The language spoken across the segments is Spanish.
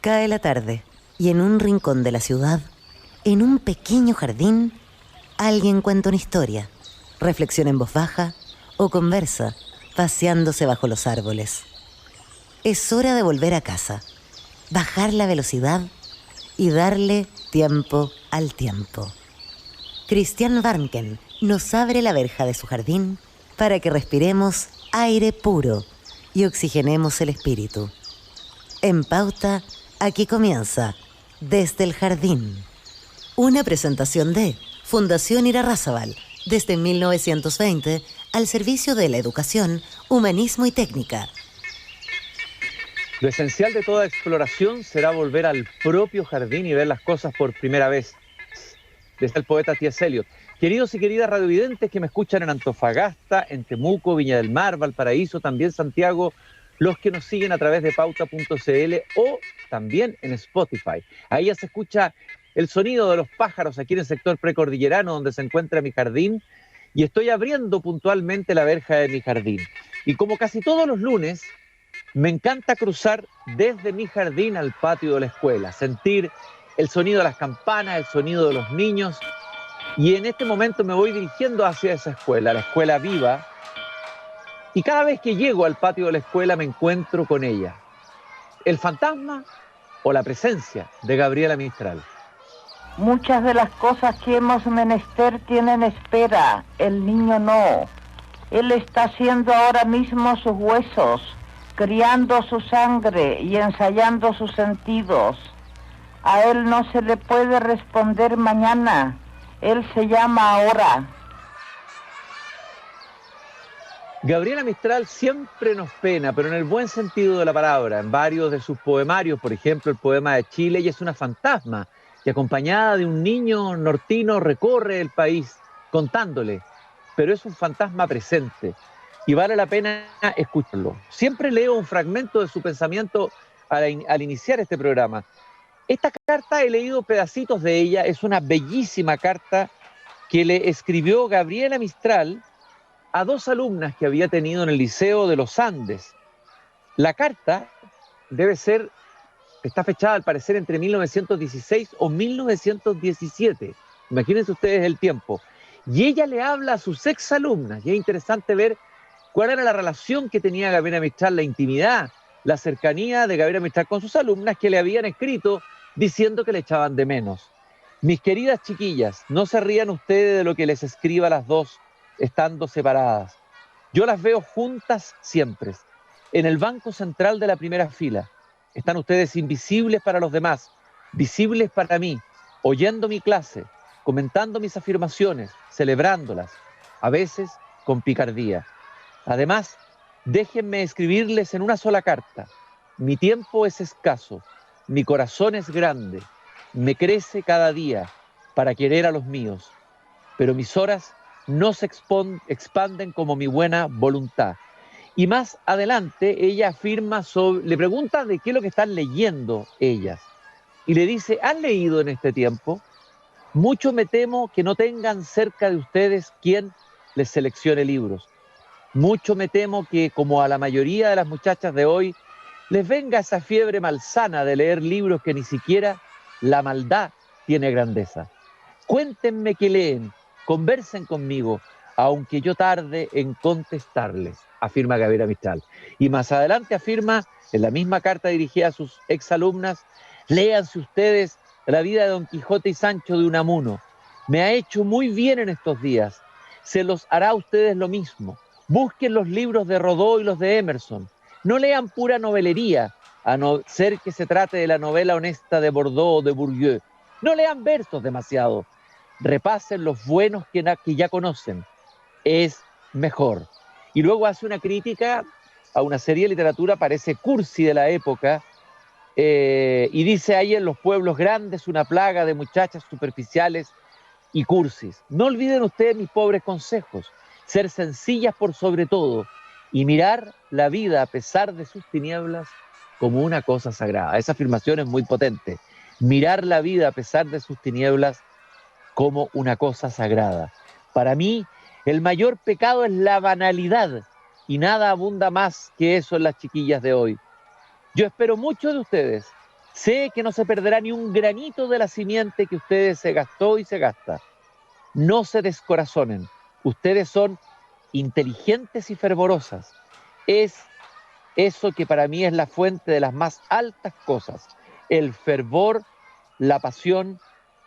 Cae la tarde y en un rincón de la ciudad, en un pequeño jardín, alguien cuenta una historia, reflexiona en voz baja o conversa, paseándose bajo los árboles. Es hora de volver a casa, bajar la velocidad y darle tiempo al tiempo. Christian Warnken nos abre la verja de su jardín para que respiremos aire puro y oxigenemos el espíritu. En Pauta, aquí comienza Desde el Jardín. Una presentación de Fundación Irarrázaval, desde 1920, al servicio de la educación, humanismo y técnica. Lo esencial de toda exploración será volver al propio jardín y ver las cosas por primera vez. Desde el poeta T.S. Eliot. Queridos y queridas radiovidentes que me escuchan en Antofagasta, en Temuco, Viña del Mar, Valparaíso, también Santiago, los que nos siguen a través de pauta.cl o también en Spotify. Ahí ya se escucha el sonido de los pájaros aquí en el sector precordillerano donde se encuentra mi jardín y estoy abriendo puntualmente la verja de mi jardín. Y como casi todos los lunes, me encanta cruzar desde mi jardín al patio de la escuela, sentir el sonido de las campanas, el sonido de los niños. Y en este momento me voy dirigiendo hacia esa escuela, la escuela viva. Y cada vez que llego al patio de la escuela me encuentro con ella. El fantasma o la presencia de Gabriela Mistral. Muchas de las cosas que hemos menester tienen espera, el niño no. Él está haciendo ahora mismo sus huesos, criando su sangre y ensayando sus sentidos. A él no se le puede responder mañana, él se llama ahora. Gabriela Mistral siempre nos pena, pero en el buen sentido de la palabra. En varios de sus poemarios, por ejemplo, el poema de Chile, ella es una fantasma que acompañada de un niño nortino recorre el país contándole, pero es un fantasma presente y vale la pena escucharlo. Siempre leo un fragmento de su pensamiento al iniciar este programa. Esta carta he leído pedacitos de ella, es una bellísima carta que le escribió Gabriela Mistral a dos alumnas que había tenido en el Liceo de los Andes. La carta está fechada al parecer entre 1916 o 1917. Imagínense ustedes el tiempo. Y ella le habla a sus exalumnas, y es interesante ver cuál era la relación que tenía Gabriela Mistral, la intimidad, la cercanía de Gabriela Mistral con sus alumnas que le habían escrito diciendo que le echaban de menos. Mis queridas chiquillas, no se rían ustedes de lo que les escriba a las dos estando separadas. Yo las veo juntas siempre, en el banco central de la primera fila. Están ustedes invisibles para los demás, visibles para mí, oyendo mi clase, comentando mis afirmaciones, celebrándolas, a veces con picardía. Además, déjenme escribirles en una sola carta. Mi tiempo es escaso, mi corazón es grande, me crece cada día para querer a los míos, pero mis horas no se expanden como mi buena voluntad. Y más adelante ella afirma le pregunta de qué es lo que están leyendo ellas. Y le dice, ¿han leído en este tiempo? Mucho me temo que no tengan cerca de ustedes quien les seleccione libros. Mucho me temo que, como a la mayoría de las muchachas de hoy, les venga esa fiebre malsana de leer libros que ni siquiera la maldad tiene grandeza. Cuéntenme qué leen, conversen conmigo, aunque yo tarde en contestarles, afirma Gabriela Mistral. Y más adelante afirma, en la misma carta dirigida a sus exalumnas, léanse ustedes la vida de Don Quijote y Sancho de Unamuno. Me ha hecho muy bien en estos días. Se los hará a ustedes lo mismo. Busquen los libros de Rodó y los de Emerson. No lean pura novelería, a no ser que se trate de la novela honesta de Bordeaux o de Bourdieu. No lean versos demasiado. Repasen los buenos que ya conocen. Es mejor. Y luego hace una crítica a una serie de literatura, parece cursi de la época, y dice ahí en los pueblos grandes una plaga de muchachas superficiales y cursis. No olviden ustedes mis pobres consejos. Ser sencillas por sobre todo y mirar la vida a pesar de sus tinieblas como una cosa sagrada. Esa afirmación es muy potente. Mirar la vida a pesar de sus tinieblas como una cosa sagrada. Para mí, el mayor pecado es la banalidad y nada abunda más que eso en las chiquillas de hoy. Yo espero mucho de ustedes. Sé que no se perderá ni un granito de la simiente que ustedes se gastó y se gasta. No se descorazonen. Ustedes son inteligentes y fervorosas. Es eso que para mí es la fuente de las más altas cosas. El fervor, la pasión,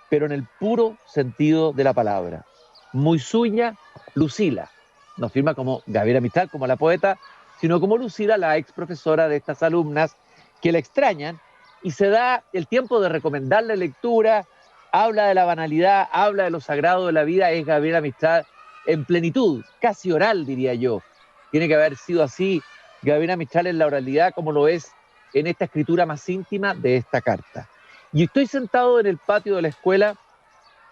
pero en el puro sentido de la palabra. Muy suya, Lucila. No firma como Gabriela Mistral, como la poeta, sino como Lucila, la ex profesora de estas alumnas que la extrañan, y se da el tiempo de recomendarle lectura, habla de la banalidad, habla de lo sagrado de la vida. Es Gabriela Mistral en plenitud, casi oral, diría yo. Tiene que haber sido así Gabriela Mistral en la oralidad, como lo es en esta escritura más íntima de esta carta. Y estoy sentado en el patio de la escuela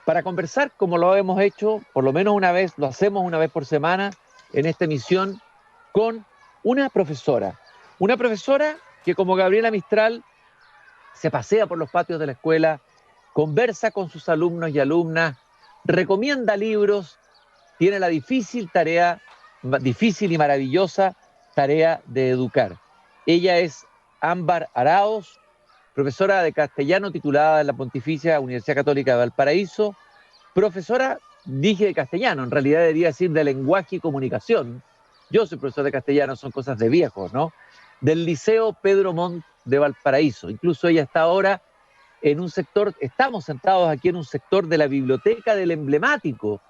para conversar, como lo hemos hecho, por lo menos una vez, lo hacemos una vez por semana en esta emisión, con una profesora que, como Gabriela Mistral, se pasea por los patios de la escuela, conversa con sus alumnos y alumnas, recomienda libros, tiene la difícil y maravillosa tarea de educar. Ella es Ámbar Araoz, profesora de castellano titulada en la Pontificia Universidad Católica de Valparaíso, profesora, dije de castellano, en realidad debería decir de lenguaje y comunicación. Yo soy profesor de castellano, son cosas de viejos, ¿no? Del Liceo Pedro Montt de Valparaíso. Incluso ella está ahora en un sector, estamos sentados aquí en un sector de la biblioteca del emblemático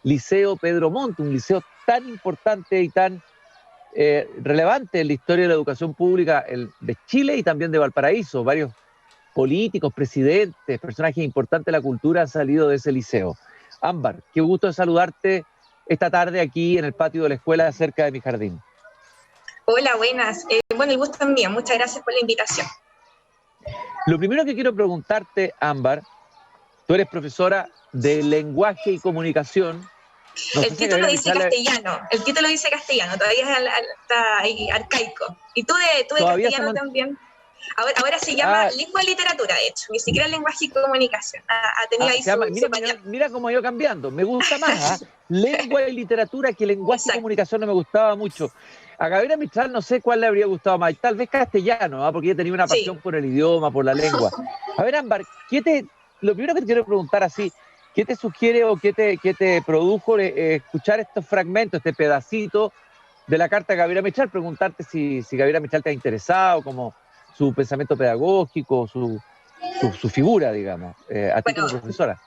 Liceo Pedro Montt, un liceo tan importante y tan relevante en la historia de la educación pública de Chile y también de Valparaíso. Varios políticos, presidentes, personajes importantes de la cultura han salido de ese liceo. Ámbar, qué gusto de saludarte esta tarde aquí en el patio de la escuela cerca de mi jardín. Hola, buenas. Bueno, el gusto es mío. Muchas gracias por la invitación. Lo primero que quiero preguntarte, Ámbar, tú eres profesora de lenguaje y comunicación. No el título dice castellano, el título dice castellano, todavía está ahí arcaico. ¿Y tú de castellano también? Ahora se llama lengua y literatura, de hecho, ni siquiera lenguaje y comunicación. Ha tenido ahí mira cómo ha ido cambiando. Me gusta más lengua y literatura que lenguaje y comunicación. No me gustaba mucho. A Gabriela Mistral no sé cuál le habría gustado más. Tal vez castellano, porque ella tenía una pasión por el idioma, por la lengua. A ver, Ámbar, lo primero que te quiero preguntar así, ¿qué te sugiere o qué te produjo escuchar estos fragmentos, este pedacito de la carta de Gabriela Mistral? Preguntarte si Gabriela Mistral te ha interesado, como su pensamiento pedagógico, su figura, digamos, a ti como profesora.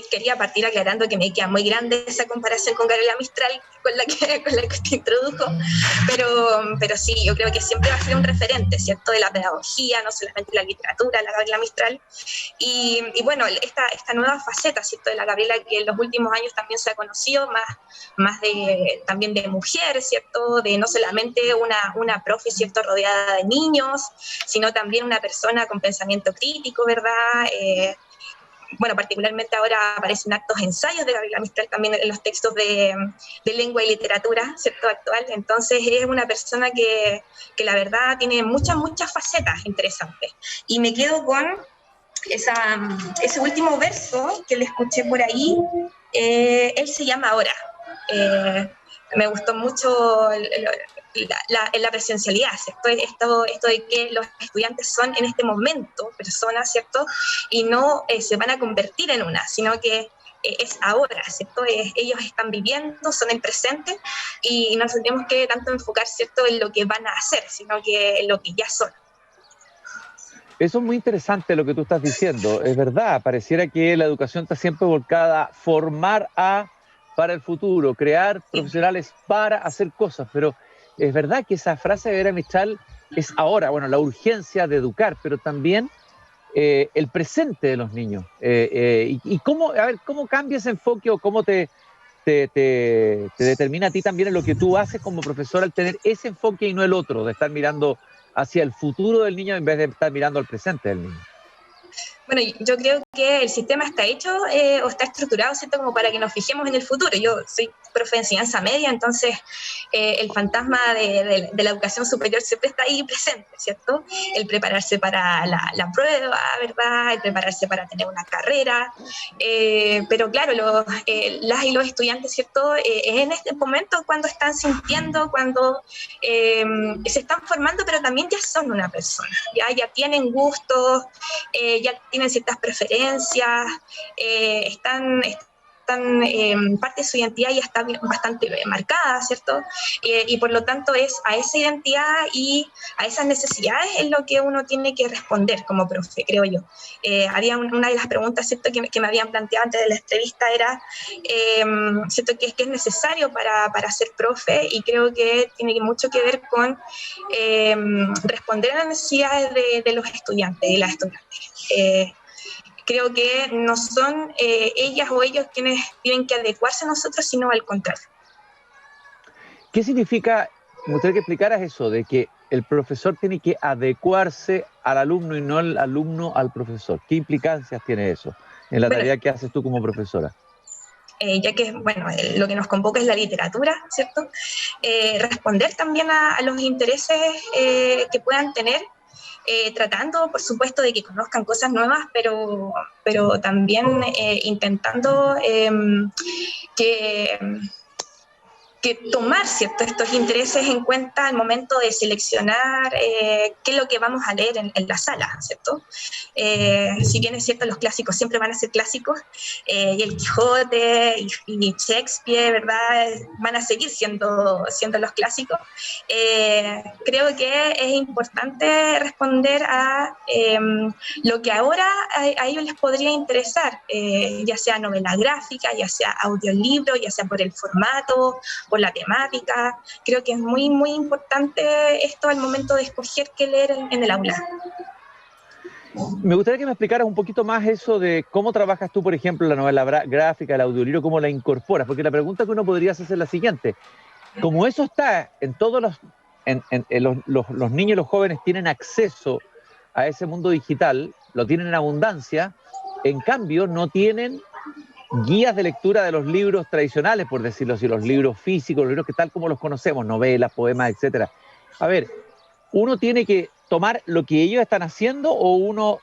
Quería partir aclarando que me queda muy grande esa comparación con Gabriela Mistral, con la que te introdujo, pero sí, yo creo que siempre va a ser un referente, ¿cierto?, de la pedagogía, no solamente la literatura, la Gabriela Mistral, y bueno, esta nueva faceta, ¿cierto?, de la Gabriela, que en los últimos años también se ha conocido, más también de mujer, ¿cierto?, de no solamente una profe, ¿cierto?, rodeada de niños, sino también una persona con pensamiento crítico, ¿verdad?, bueno, particularmente ahora aparecen actos ensayos de Gabriela Mistral también en los textos de lengua y literatura, ¿cierto?, actual. Entonces es una persona que la verdad tiene muchas facetas interesantes. Y me quedo con ese último verso que le escuché por ahí. Él se llama Ahora. Me gustó mucho la presencialidad, ¿cierto? Esto de que los estudiantes son en este momento personas, ¿cierto? Y no se van a convertir en una, sino que es ahora, ¿cierto? Ellos están viviendo, son el presente, y no tenemos que tanto enfocar, ¿cierto?, en lo que van a hacer, sino que en lo que ya son. Eso es muy interesante lo que tú estás diciendo, es verdad, pareciera que la educación está siempre volcada a formar para el futuro, crear profesionales para hacer cosas, pero es verdad que esa frase de Gabriela Mistral es ahora, bueno, la urgencia de educar, pero también el presente de los niños. Y cómo cambia ese enfoque o cómo te determina a ti también en lo que tú haces como profesor al tener ese enfoque y no el otro, de estar mirando hacia el futuro del niño en vez de estar mirando al presente del niño. Bueno, yo creo que el sistema está hecho o está estructurado, ¿cierto?, como para que nos fijemos en el futuro. Yo soy profe de enseñanza media, entonces el fantasma de la educación superior siempre está ahí presente, ¿cierto? El prepararse para la prueba, ¿verdad? El prepararse para tener una carrera. Pero claro, las y los estudiantes, ¿cierto?, en este momento cuando están sintiendo, cuando se están formando, pero también ya son una persona, ya tienen gustos, ya tienen ciertas preferencias, están parte de su identidad ya está bastante marcada, ¿cierto? Y por lo tanto es a esa identidad y a esas necesidades es lo que uno tiene que responder como profe, creo yo. Había una de las preguntas, ¿cierto?, que me habían planteado antes de la entrevista era, ¿cierto?, que es necesario para ser profe, y creo que tiene mucho que ver con responder a las necesidades de los estudiantes y las estudiantes. Creo que no son ellas o ellos quienes tienen que adecuarse a nosotros, sino al contrario. ¿Qué significa, me gustaría que explicaras eso, de que el profesor tiene que adecuarse al alumno y no el alumno al profesor? ¿Qué implicancias tiene eso en la tarea que haces tú como profesora? Ya que, bueno, lo que nos convoca es la literatura, ¿cierto? Responder también a los intereses que puedan tener, tratando, por supuesto, de que conozcan cosas nuevas, pero también intentando que tomar, ¿cierto?, estos intereses en cuenta al momento de seleccionar qué es lo que vamos a leer en la sala, ¿cierto? Si bien es cierto, los clásicos siempre van a ser clásicos, y el Quijote y Shakespeare, ¿verdad?, van a seguir siendo los clásicos. Creo que es importante responder a lo que ahora a ellos les podría interesar, ya sea novela gráfica, ya sea audiolibro, ya sea por el formato, por la temática. Creo que es muy, muy importante esto al momento de escoger qué leer en el aula. Me gustaría que me explicaras un poquito más eso de cómo trabajas tú, por ejemplo, la novela gráfica, el audiolibro, cómo la incorporas, porque la pregunta que uno podría hacer es la siguiente: como eso está en todos los niños y los jóvenes tienen acceso a ese mundo digital, lo tienen en abundancia, en cambio no tienen guías de lectura de los libros tradicionales, por decirlo así, los libros físicos, los libros que tal como los conocemos, novelas, poemas, etcétera. A ver, ¿uno tiene que tomar lo que ellos están haciendo o uno,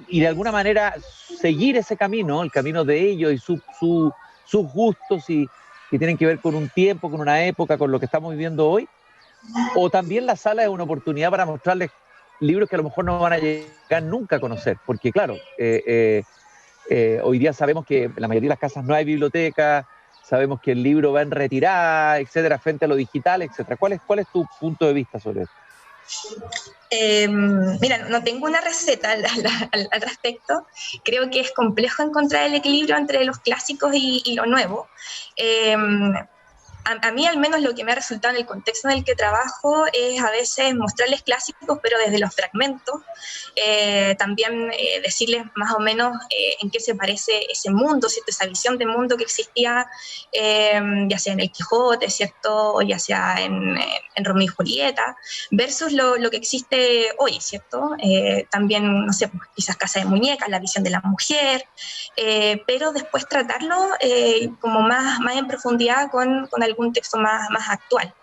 y de alguna manera seguir ese camino, el camino de ellos y sus gustos y que tienen que ver con un tiempo, con una época, con lo que estamos viviendo hoy? ¿O también la sala es una oportunidad para mostrarles libros que a lo mejor no van a llegar nunca a conocer? Porque claro, hoy día sabemos que en la mayoría de las casas no hay biblioteca, sabemos que el libro va en retirada, etcétera, frente a lo digital, etcétera. ¿Cuál es tu punto de vista sobre esto? Mira, no tengo una receta al respecto. Creo que es complejo encontrar el equilibrio entre los clásicos y lo nuevo. A mí al menos lo que me ha resultado en el contexto en el que trabajo es a veces mostrarles clásicos, pero desde los fragmentos, también decirles más o menos en qué se parece ese mundo, ¿cierto?, esa visión de mundo que existía, ya sea en el Quijote, ¿cierto?, o ya sea en Romeo y Julieta, versus lo que existe hoy, ¿cierto? También, no sé, quizás Casa de Muñecas, la visión de la mujer, pero después tratarlo como más en profundidad con algún texto más actual,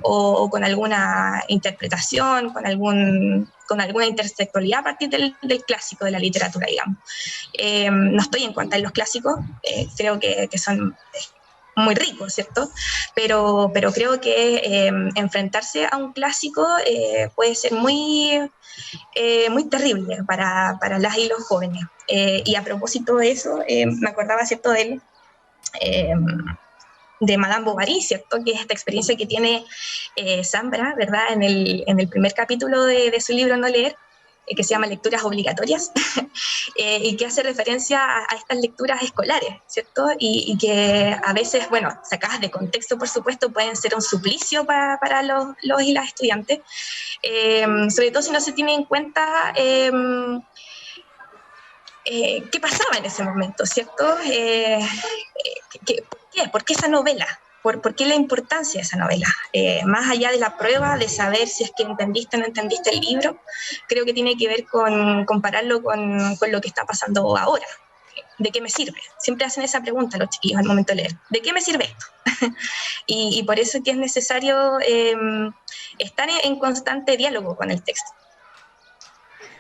o con alguna interpretación, con alguna intersectualidad a partir del clásico de la literatura, digamos. No estoy en contra de los clásicos, creo que son muy ricos, ¿cierto? Pero creo que enfrentarse a un clásico puede ser muy terrible para las y los jóvenes. Y a propósito de eso, me acordaba, ¿cierto?, de Madame Bovary, ¿cierto?, que es esta experiencia que tiene Zambra, ¿verdad?, en el primer capítulo de su libro No leer, que se llama Lecturas Obligatorias, y que hace referencia a estas lecturas escolares, ¿cierto?, y que a veces, bueno, sacadas de contexto, por supuesto, pueden ser un suplicio para los y las estudiantes, sobre todo si no se tiene en cuenta qué pasaba en ese momento, ¿cierto? ¿Por qué esa novela? ¿por qué la importancia de esa novela? Más allá de la prueba, de saber si es que entendiste o no entendiste el libro, creo que tiene que ver con compararlo con lo que está pasando ahora. ¿De qué me sirve? Siempre hacen esa pregunta los chiquillos al momento de leer. ¿De qué me sirve esto? y por eso es que es necesario estar en constante diálogo con el texto.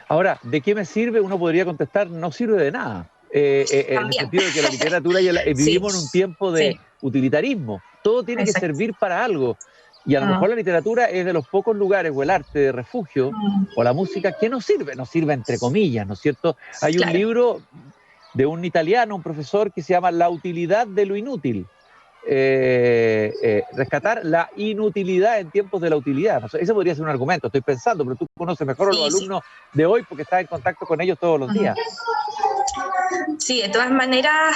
Ahora, ¿de qué me sirve? Uno podría contestar, no sirve de nada. En el sentido de que la literatura vivimos en un tiempo de utilitarismo. Todo tiene que servir para algo. Y a lo mejor la literatura es de los pocos lugares, o el arte de refugio, o la música, que nos sirve entre comillas, ¿no es cierto? Hay un libro de un italiano, un profesor, que se llama La utilidad de lo inútil. Rescatar la inutilidad en tiempos de la utilidad. O sea, ese podría ser un argumento, estoy pensando, pero tú conoces mejor a los alumnos de hoy porque estás en contacto con ellos todos los días. Sí, de todas maneras,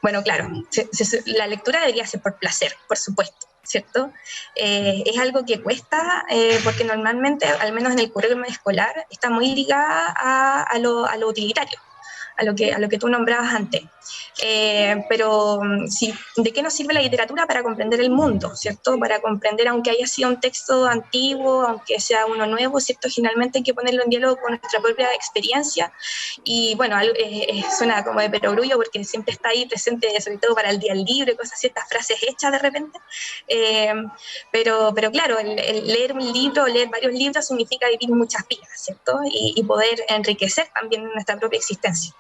bueno, claro, la lectura debería ser por placer, por supuesto, ¿cierto? Es algo que cuesta, porque normalmente, al menos en el currículum escolar, está muy ligada a lo utilitario, a lo que tú nombrabas antes. Pero sí, ¿de qué nos sirve la literatura? Para comprender el mundo, ¿cierto? Para comprender, aunque haya sido un texto antiguo, aunque sea uno nuevo, ¿cierto? Finalmente hay que ponerlo en diálogo con nuestra propia experiencia. Y bueno, suena como de perogrullo porque siempre está ahí presente, sobre todo para el día del libro y cosas así, estas frases hechas de repente. Pero claro, el leer un libro, leer varios libros significa vivir muchas vidas, ¿cierto? Y poder enriquecer también nuestra propia existencia.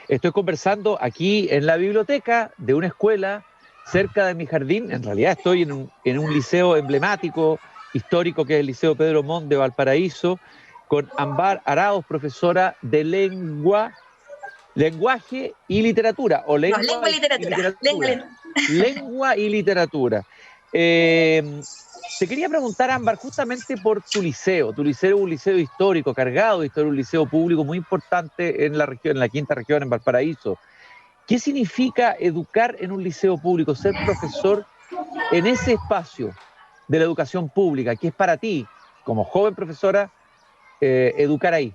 Estoy conversando aquí en la biblioteca de una escuela cerca de mi jardín. En realidad estoy en un liceo emblemático, histórico, que es el Liceo Pedro Montt de Valparaíso, con Ambar Arauz, profesora de lenguaje y literatura. O lengua y literatura. Lengua y literatura. Te quería preguntar, Ámbar, justamente por tu liceo. Tu liceo es un liceo histórico, cargado de historia, un liceo público muy importante en la región, en la quinta región, en Valparaíso. ¿Qué significa educar en un liceo público, ser profesor en ese espacio de la educación pública? ¿Qué es para ti, como joven profesora, educar ahí?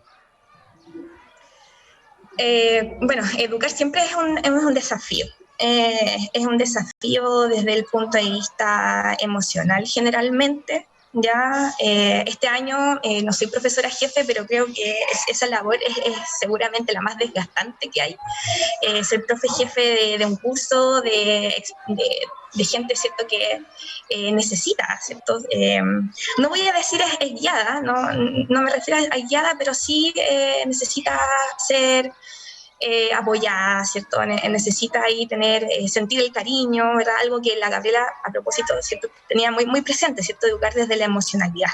Bueno, educar siempre es un desafío. Es un desafío desde el punto de vista emocional generalmente. Ya este año no soy profesora jefe, pero creo que esa labor es seguramente la más desgastante que hay. Ser profe jefe de un curso de gente, ¿cierto?, que necesita, ¿cierto? No voy a decir es guiada, no me refiero a guiada, pero sí necesita ser apoyada, ¿cierto? Necesita ahí sentir el cariño, ¿verdad? Algo que la Gabriela, a propósito, ¿cierto?, tenía muy, muy presente, ¿cierto? Educar desde la emocionalidad.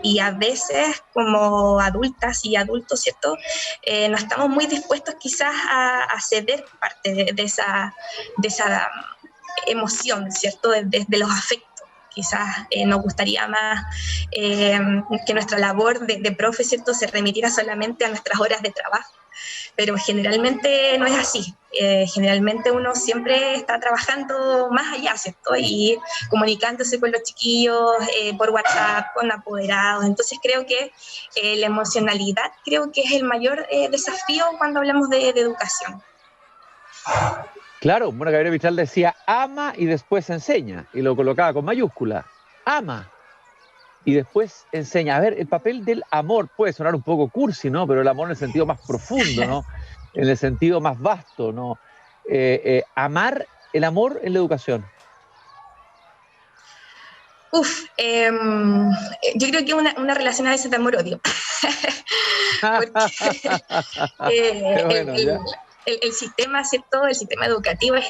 Y a veces, como adultas y adultos, ¿cierto?, no estamos muy dispuestos quizás a ceder parte de esa emoción, ¿cierto?, desde los afectos. Quizás nos gustaría más que nuestra labor de profe, ¿cierto?, se remitiera solamente a nuestras horas de trabajo. Pero generalmente no es así. Generalmente uno siempre está trabajando más allá, ¿cierto? Y comunicándose con los chiquillos por WhatsApp, con apoderados. Entonces creo que la emocionalidad creo que es el mayor desafío cuando hablamos de educación. Claro, bueno, Gabriela Mistral decía ama y después enseña, y lo colocaba con mayúscula. Ama y después enseña. A ver, el papel del amor puede sonar un poco cursi, ¿no? Pero el amor en el sentido más profundo, ¿no? En el sentido más vasto, ¿no? Amar, el amor en la educación. Yo creo que una relación a veces de amor-odio. El sistema, ¿cierto? El sistema educativo es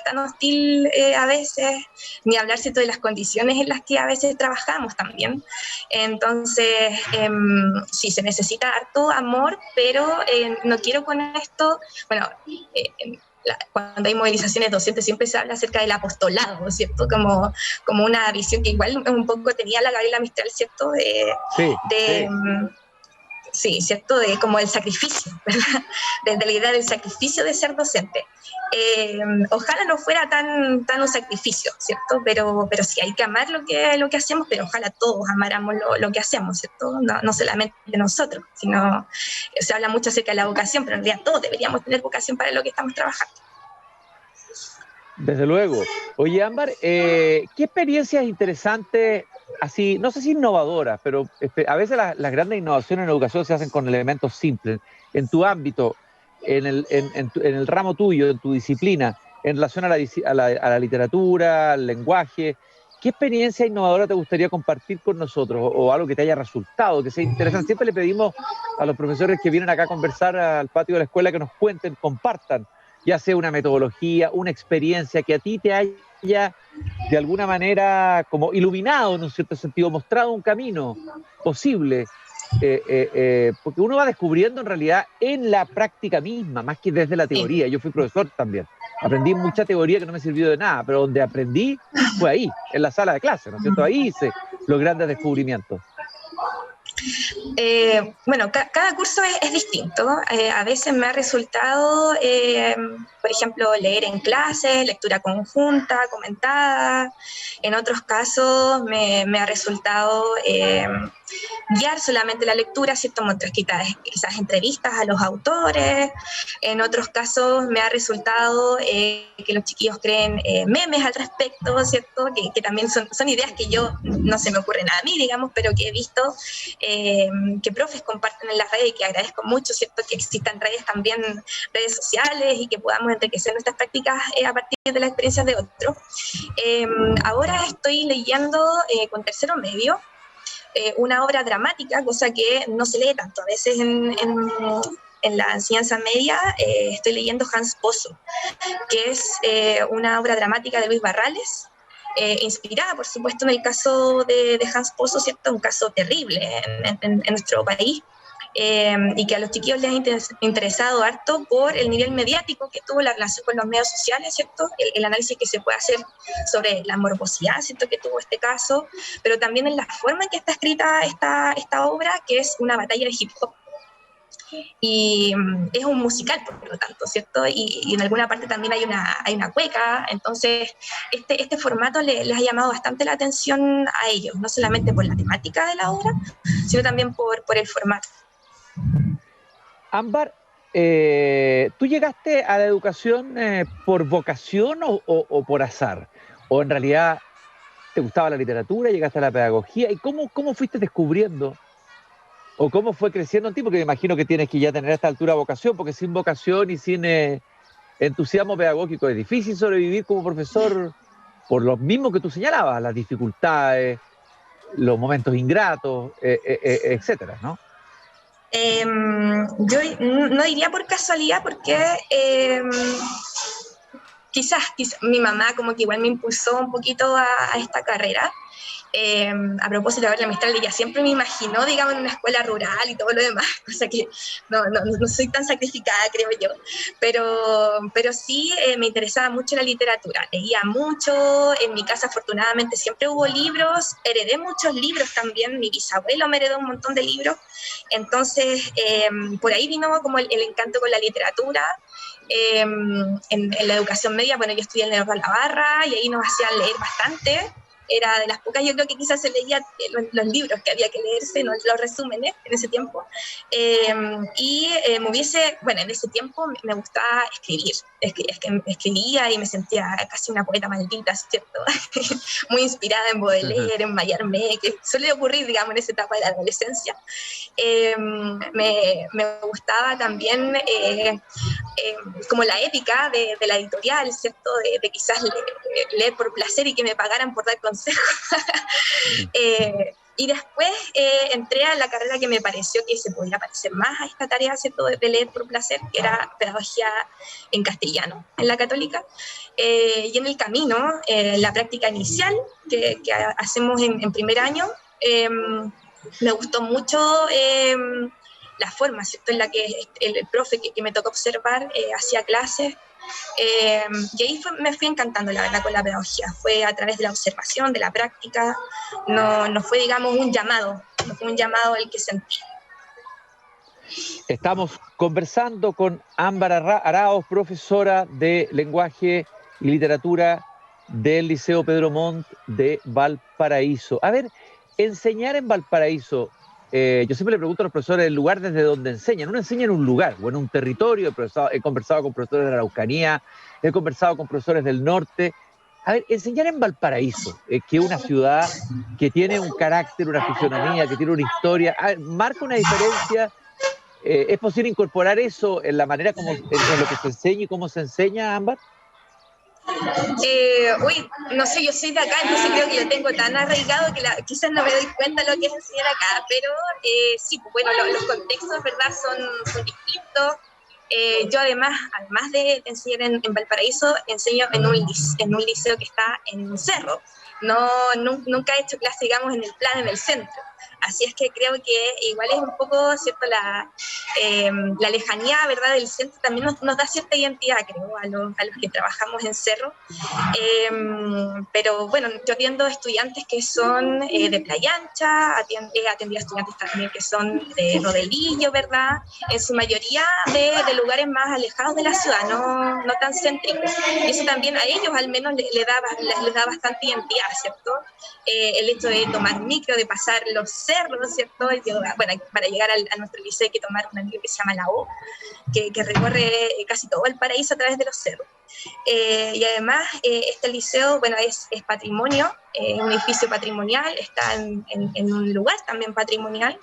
tan hostil a veces, ni hablar, ¿cierto?, de las condiciones en las que a veces trabajamos también. Entonces, sí, se necesita harto amor, pero no quiero con esto, bueno, cuando hay movilizaciones docentes siempre se habla acerca del apostolado, ¿cierto? Como una visión que igual un poco tenía la Gabriela Mistral, ¿cierto? Sí, ¿cierto? Como el sacrificio, ¿verdad? Desde la idea del sacrificio de ser docente. Ojalá no fuera tan un sacrificio, ¿cierto? Pero sí, hay que amar lo que hacemos, pero ojalá todos amáramos lo que hacemos, ¿cierto? No solamente nosotros, sino se habla mucho acerca de la vocación, pero en realidad todos deberíamos tener vocación para lo que estamos trabajando. Desde luego. Oye, Ámbar, ¿qué experiencias interesantes, así, no sé si innovadoras, pero a veces las grandes innovaciones en educación se hacen con elementos simples? En tu ámbito, en el ramo tuyo, en tu disciplina, en relación a la literatura, al lenguaje, ¿qué experiencia innovadora te gustaría compartir con nosotros? O algo que te haya resultado, que sea interesante. Siempre le pedimos a los profesores que vienen acá a conversar al patio de la escuela que nos cuenten, compartan, ya sea una metodología, una experiencia que a ti te haya de alguna manera como iluminado en un cierto sentido, mostrado un camino posible, porque uno va descubriendo en realidad en la práctica misma, más que desde la Sí. teoría. Yo fui profesor también, aprendí mucha teoría que no me sirvió de nada, pero donde aprendí fue ahí, en la sala de clase, ¿no es cierto? Ahí hice los grandes descubrimientos. Bueno, cada curso es distinto. A veces me ha resultado, por ejemplo, leer en clase, lectura conjunta, comentada. En otros casos me ha resultado guiar solamente la lectura, ¿cierto? Mientras quizás entrevistas a los autores. En otros casos me ha resultado que los chiquillos creen memes al respecto, ¿cierto? Que también son ideas que yo no se me ocurren a mí, digamos, pero que he visto que profes comparten en las redes y que agradezco mucho, ¿cierto? Que existan también redes sociales y que podamos enriquecer nuestras prácticas a partir de las experiencias de otros. Ahora estoy leyendo con tercero medio una obra dramática, cosa que no se lee tanto a veces en la enseñanza media. Estoy leyendo Hans Pozo, que es una obra dramática de Luis Barrales, inspirada, por supuesto, en el caso de Hans Pozo, ¿cierto? Un caso terrible en nuestro país. Y que a los chiquillos les ha interesado harto por el nivel mediático que tuvo la relación con los medios sociales, ¿cierto? El análisis que se puede hacer sobre la morbosidad, ¿cierto? Que tuvo este caso, pero también en la forma en que está escrita esta obra, que es una batalla de hip hop. Y es un musical, por lo tanto, ¿cierto? Y en alguna parte también hay una cueca. Entonces este formato les ha llamado bastante la atención a ellos, no solamente por la temática de la obra, sino también por el formato. Ámbar, ¿tú llegaste a la educación por vocación o por azar? ¿O en realidad te gustaba la literatura, llegaste a la pedagogía? ¿Y cómo fuiste descubriendo? ¿O cómo fue creciendo en ti? Porque me imagino que tienes que ya tener a esta altura vocación, porque sin vocación y sin entusiasmo pedagógico es difícil sobrevivir como profesor por lo mismo que tú señalabas, las dificultades, los momentos ingratos, etcétera, ¿no? Yo no diría por casualidad, porque quizás mi mamá como que igual me impulsó un poquito a esta carrera. A propósito de Gabriela Mistral, ella siempre me imaginó, digamos, en una escuela rural y todo lo demás, o sea que no soy tan sacrificada, creo yo, pero sí me interesaba mucho la literatura, leía mucho, en mi casa afortunadamente siempre hubo libros, heredé muchos libros también, mi bisabuelo me heredó un montón de libros, entonces por ahí vino como el encanto con la literatura. En la educación media, bueno, yo estudié en Leonardo Labarra y ahí nos hacían leer bastante. Era de las pocas, yo creo que quizás se leía los libros que había que leerse, ¿no? Los resúmenes en ese tiempo. Bueno, en ese tiempo me gustaba escribir. Escribía y me sentía casi una poeta maldita, ¿cierto? Muy inspirada en Baudelaire, en Mallarmé, que suele ocurrir, digamos, en esa etapa de la adolescencia. Me gustaba también como la ética de la editorial, ¿cierto? De quizás leer por placer y que me pagaran por dar consejos. Y después entré a la carrera que me pareció que se podía parecer más a esta tarea, ¿cierto? De leer por placer, que era pedagogía en castellano, en la Católica. Y en el camino, la práctica inicial que hacemos en primer año, me gustó mucho la forma, ¿cierto? En la que el profe que me tocó observar hacía clases. Y ahí me fui encantando, la verdad, con la pedagogía. Fue a través de la observación, de la práctica. No fue, digamos, un llamado. No fue un llamado el que sentí. Estamos conversando con Ámbar Araos, profesora de lenguaje y literatura del Liceo Pedro Montt de Valparaíso. A ver, enseñar en Valparaíso, yo siempre le pregunto a los profesores el lugar desde donde enseñan. Uno enseña en un lugar o en un territorio. He conversado con profesores de la Araucanía, he conversado con profesores del norte. A ver, enseñar en Valparaíso, que es una ciudad que tiene un carácter, una fisonomía, que tiene una historia, marca una diferencia. ¿Es posible incorporar eso en la manera como en lo que se enseña y cómo se enseña, Ámbar? No sé, yo soy de acá, entonces creo que lo tengo tan arraigado que quizás no me doy cuenta de lo que es enseñar acá, pero sí, pues bueno, los contextos, ¿verdad?, son distintos. Yo además de enseñar en Valparaíso, enseño en un liceo que está en un cerro. Nunca he hecho clase, digamos, en el centro. Así es que creo que igual es un poco, ¿cierto?, la lejanía, ¿verdad?, del centro también nos da cierta identidad, creo, a los que trabajamos en cerro. Pero bueno, yo atiendo estudiantes que son de Playa Ancha, he atendido estudiantes también que son de Rodelillo, ¿verdad?, en su mayoría de lugares más alejados de la ciudad, no tan céntricos. Y eso también a ellos al menos les da bastante identidad, ¿cierto? El hecho de tomar micro, de pasar los cerros, ¿cierto? Bueno, para llegar a nuestro liceo hay que tomar una micro que se llama la O, que recorre casi todo el paraíso a través de los cerros. Y además, este liceo, bueno, es patrimonio, un edificio patrimonial, está en un lugar también patrimonial,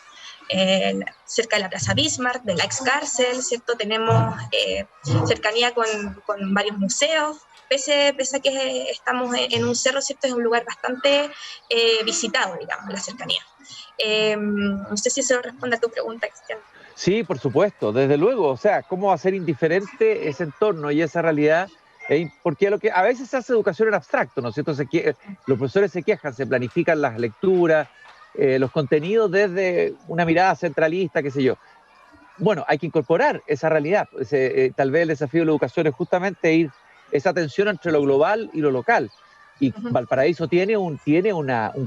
cerca de la Plaza Bismarck, de la ex cárcel, ¿cierto? Tenemos cercanía con varios museos. Pese a que estamos en un cerro, ¿cierto?, es un lugar bastante visitado, digamos, la cercanía. No sé si eso responde a tu pregunta, Cristian. Sí, por supuesto, desde luego. O sea, ¿cómo va a ser indiferente ese entorno y esa realidad? Porque a veces se hace educación en abstracto, ¿no es cierto? Los profesores se quejan, se planifican las lecturas, los contenidos desde una mirada centralista, qué sé yo. Bueno, hay que incorporar esa realidad. Tal vez el desafío de la educación es justamente ir esa tensión entre lo global y lo local. Y Valparaíso tiene un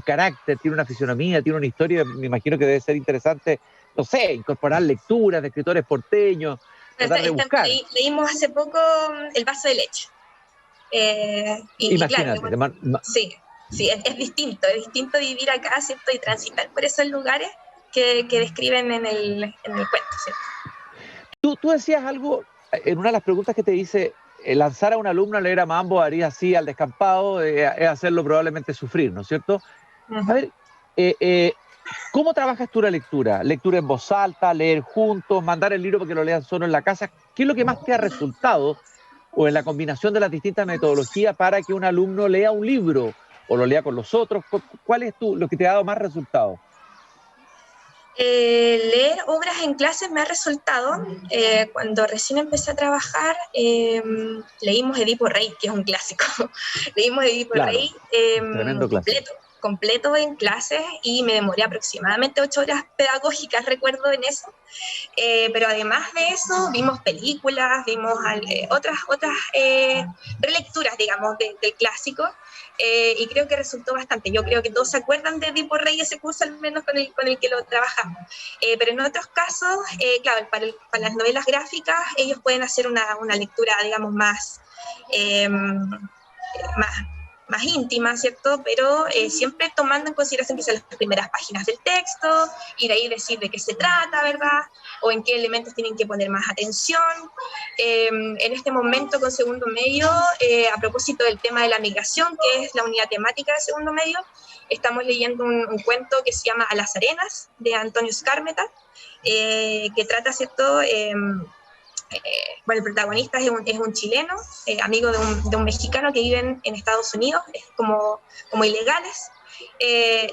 carácter, tiene una fisonomía, tiene una historia, me imagino que debe ser interesante, no sé, incorporar lecturas de escritores porteños, tratar de buscar. Leímos hace poco El vaso de leche. Imagínate. Y claro, sí, es distinto vivir acá, ¿cierto?, y transitar por esos lugares que describen en el cuento, ¿cierto? Tú decías algo en una de las preguntas que te hice. Lanzar a un alumno a leer a Mambo haría así al descampado, es hacerlo probablemente sufrir, ¿no es cierto? A ver, ¿cómo trabajas tú la lectura? ¿Lectura en voz alta, leer juntos, mandar el libro para que lo lean solo en la casa? ¿Qué es lo que más te ha resultado, o en la combinación de las distintas metodologías, para que un alumno lea un libro o lo lea con los otros? ¿Cuál es lo que te ha dado más resultado? Leer obras en clases me ha resultado. Cuando recién empecé a trabajar, leímos Edipo Rey, que es un clásico. Leímos Edipo Rey completo en clases, y me demoré aproximadamente 8 horas pedagógicas, recuerdo, en eso. Pero además de eso, vimos películas, vimos otras relecturas, digamos, del clásico. Y creo que resultó bastante. Yo creo que todos se acuerdan de Edipo Rey, ese curso al menos con el que lo trabajamos. Pero en otros casos, claro, para las novelas gráficas, ellos pueden hacer una lectura, digamos, más íntima, ¿cierto? Pero siempre tomando en consideración quizás las primeras páginas del texto, y de ahí decir de qué se trata, ¿verdad? O en qué elementos tienen que poner más atención. En este momento, con segundo medio, a propósito del tema de la migración, que es la unidad temática de segundo medio, estamos leyendo un cuento que se llama A las arenas, de Antonio Skármeta, que trata, ¿cierto?, bueno, el protagonista es un chileno, amigo de un mexicano que viven en Estados Unidos, es como ilegales.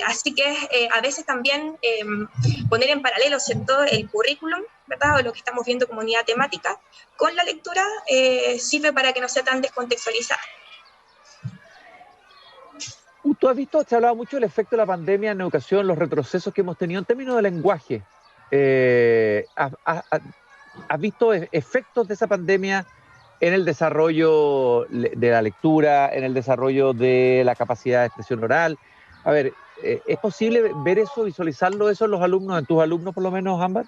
Así que a veces también poner en paralelo, ¿cierto?, el currículum, ¿verdad?, o lo que estamos viendo como unidad temática, con la lectura, sirve para que no sea tan descontextualizada. Tú has visto, se ha hablado mucho del efecto de la pandemia en educación, los retrocesos que hemos tenido en términos de lenguaje. ¿Has visto efectos de esa pandemia en el desarrollo de la lectura, en el desarrollo de la capacidad de expresión oral? A ver, ¿es posible ver eso, visualizarlo eso en los alumnos, en tus alumnos por lo menos, Ámbar?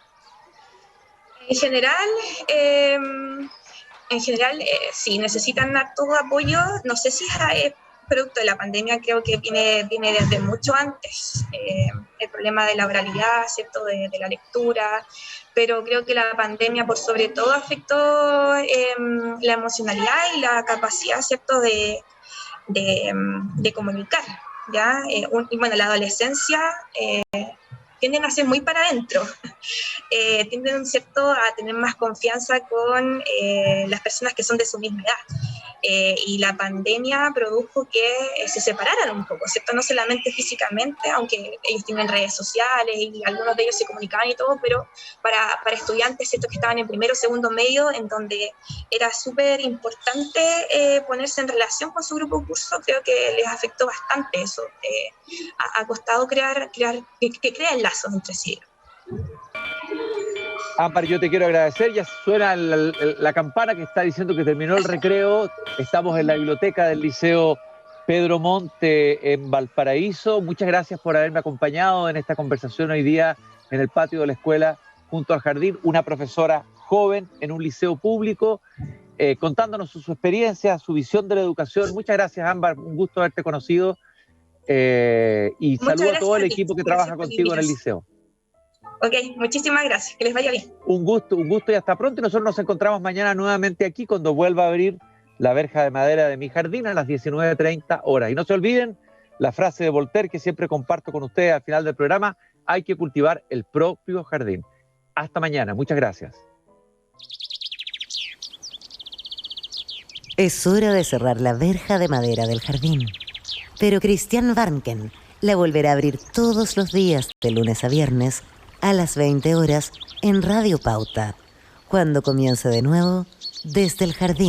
En general, sí, necesitan harto apoyo. No sé si es producto de la pandemia, creo que viene desde mucho antes. El problema de la oralidad, ¿cierto? De la lectura, pero creo que la pandemia por sobre todo afectó la emocionalidad y la capacidad, ¿cierto? De comunicar, ¿ya? Y bueno, la adolescencia tienden a ser muy para adentro, tienden, ¿cierto?, a tener más confianza con las personas que son de su misma edad. Y la pandemia produjo que se separaran un poco, ¿cierto? No solamente físicamente, aunque ellos tienen redes sociales y algunos de ellos se comunicaban y todo, pero para estudiantes, ¿cierto?, que estaban en primero o segundo medio, en donde era súper importante ponerse en relación con su grupo de curso, creo que les afectó bastante eso. Ha costado que creen lazos entre sí. Ámbar, yo te quiero agradecer. Ya suena la campana que está diciendo que terminó el recreo. Estamos en la biblioteca del Liceo Pedro Monte en Valparaíso. Muchas gracias por haberme acompañado en esta conversación hoy día en el patio de la escuela junto al jardín. Una profesora joven en un liceo público, contándonos su experiencia, su visión de la educación. Muchas gracias, Ámbar. Un gusto haberte conocido. Y saludo a todo el equipo que trabaja contigo en el liceo. Ok, muchísimas gracias, que les vaya bien. Un gusto y hasta pronto. Y nosotros nos encontramos mañana nuevamente aquí cuando vuelva a abrir la verja de madera de mi jardín a las 19:30 horas. Y no se olviden la frase de Voltaire que siempre comparto con ustedes al final del programa: hay que cultivar el propio jardín. Hasta mañana, muchas gracias. Es hora de cerrar la verja de madera del jardín. Pero Christian Warnken la volverá a abrir todos los días, de lunes a viernes, a las 20 horas, en Radio Pauta, cuando comience de nuevo Desde el Jardín.